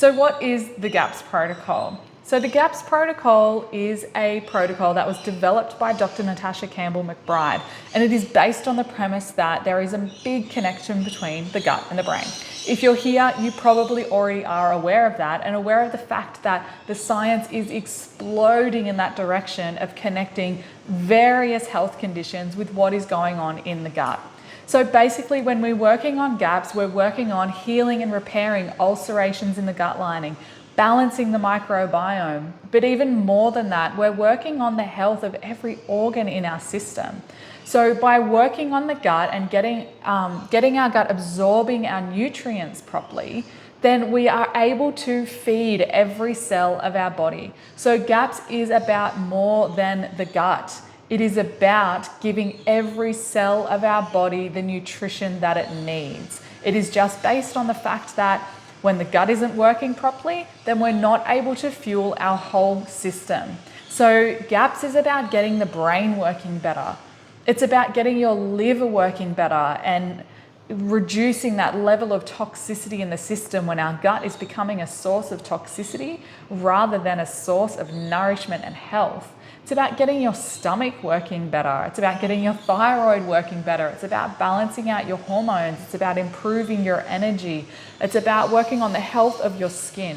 So what is the GAPS protocol? So the GAPS protocol is a protocol that was developed by Dr. Natasha Campbell McBride, and it is based on the premise that there is a big connection between the gut and the brain. If you're here, you probably already are aware of that and aware of the fact that the science is exploding in that direction of connecting various health conditions with what is going on in the gut. So basically, when we're working on GAPS, we're working on healing and repairing ulcerations in the gut lining, balancing the microbiome, but even more than that, we're working on the health of every organ in our system. So by working on the gut and getting our gut absorbing our nutrients properly, then we are able to feed every cell of our body. So GAPS is about more than the gut. It is about giving every cell of our body the nutrition that it needs. It is just based on the fact that when the gut isn't working properly, then we're not able to fuel our whole system. So GAPS is about getting the brain working better. It's about getting your liver working better and reducing that level of toxicity in the system when our gut is becoming a source of toxicity rather than a source of nourishment and health. It's about getting your stomach working better. It's about getting your thyroid working better. It's about balancing out your hormones. It's about improving your energy. It's about working on the health of your skin.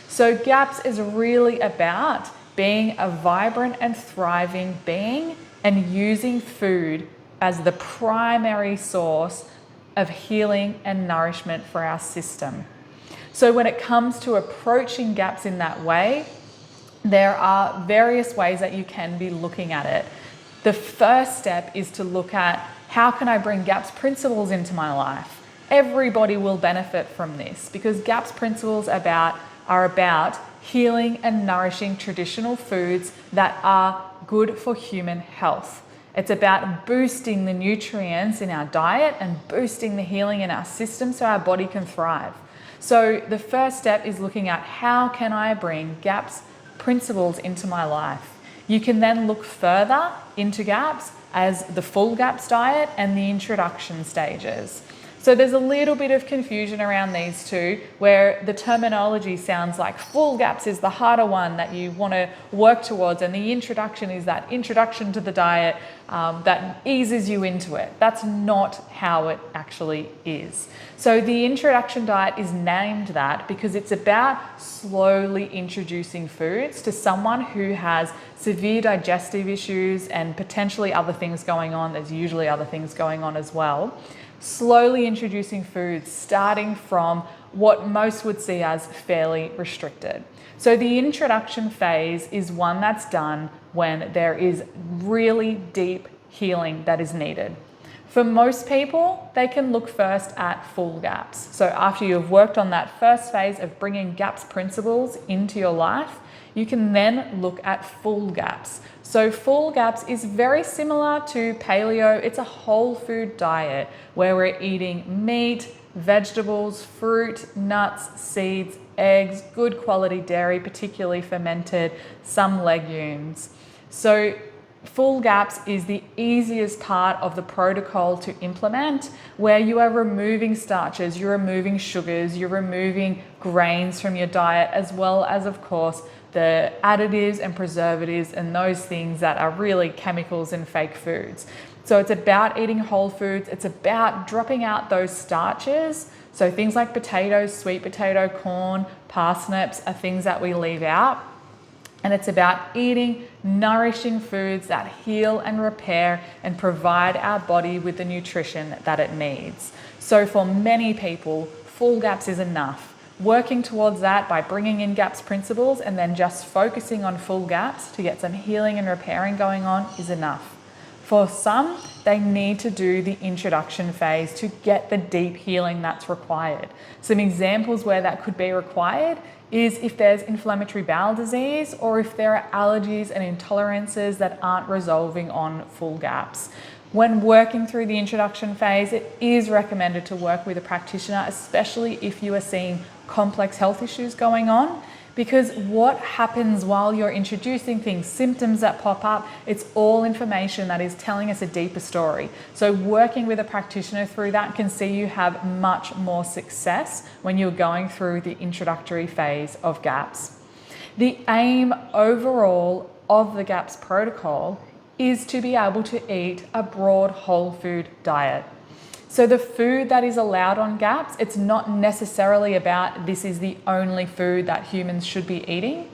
So GAPS is really about being a vibrant and thriving being and using food as the primary source of healing and nourishment for our system. So when it comes to approaching GAPS in that way, there are various ways that you can be looking at it. The first step is to look at how can I bring GAPS principles into my life? Everybody will benefit from this because GAPS principles are about healing and nourishing traditional foods that are good for human health. It's about boosting the nutrients in our diet and boosting the healing in our system so our body can thrive. So the first step is looking at how can I bring GAPS principles into my life. You can then look further into GAPS as the full GAPS diet and the introduction stages. So there's a little bit of confusion around these two where the terminology sounds like full GAPS is the harder one that you want to work towards and the introduction is that introduction to the diet that eases you into it. That's not how it actually is. So the introduction diet is named that because it's about slowly introducing foods to someone who has severe digestive issues and potentially other things going on. There's usually other things going on as well. Slowly introducing foods starting from what most would see as fairly restricted. So the introduction phase is one that's done when there is really deep healing that is needed. For most people, they can look first at full GAPS. So after you've worked on that first phase of bringing GAPS principles into your life, you can then look at full GAPS. So full GAPS is very similar to paleo. It's a whole food diet where we're eating meat, vegetables, fruit, nuts, seeds, eggs, good quality dairy, particularly fermented, some legumes. So full GAPS is the easiest part of the protocol to implement where you are removing starches, you're removing sugars, you're removing grains from your diet, as well as, of course, the additives and preservatives and those things that are really chemicals and fake foods. So it's about eating whole foods. It's about dropping out those starches. So things like potatoes, sweet potato, corn, parsnips are things that we leave out. And it's about eating nourishing foods that heal and repair and provide our body with the nutrition that it needs. So for many people, full GAPS is enough. Working towards that by bringing in GAPS principles and then just focusing on full GAPS to get some healing and repairing going on is enough. For some, they need to do the introduction phase to get the deep healing that's required. Some examples where that could be required is if there's inflammatory bowel disease or if there are allergies and intolerances that aren't resolving on full GAPS. When working through the introduction phase, it is recommended to work with a practitioner, especially if you are seeing complex health issues going on, Because what happens while you're introducing things, symptoms that pop up, it's all information that is telling us a deeper story. So working with a practitioner through that can see you have much more success when you're going through the introductory phase of GAPS. The aim overall of the GAPS protocol is to be able to eat a broad whole food diet. So the food that is allowed on GAPS, it's not necessarily about this is the only food that humans should be eating.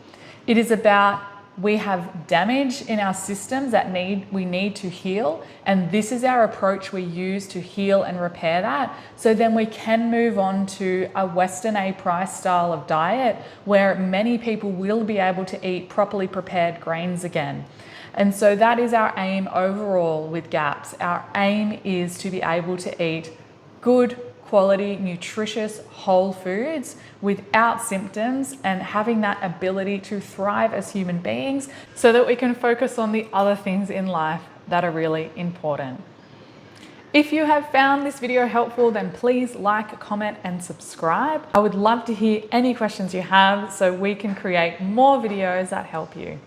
It is about we have damage in our systems that we need to heal, and this is our approach we use to heal and repair that. So then we can move on to a Western A price style of diet where many people will be able to eat properly prepared grains again. And so that is our aim overall with GAPS. Our aim is to be able to eat good quality, nutritious, whole foods without symptoms and having that ability to thrive as human beings so that we can focus on the other things in life that are really important. If you have found this video helpful, then please like, comment, and subscribe. I would love to hear any questions you have so we can create more videos that help you.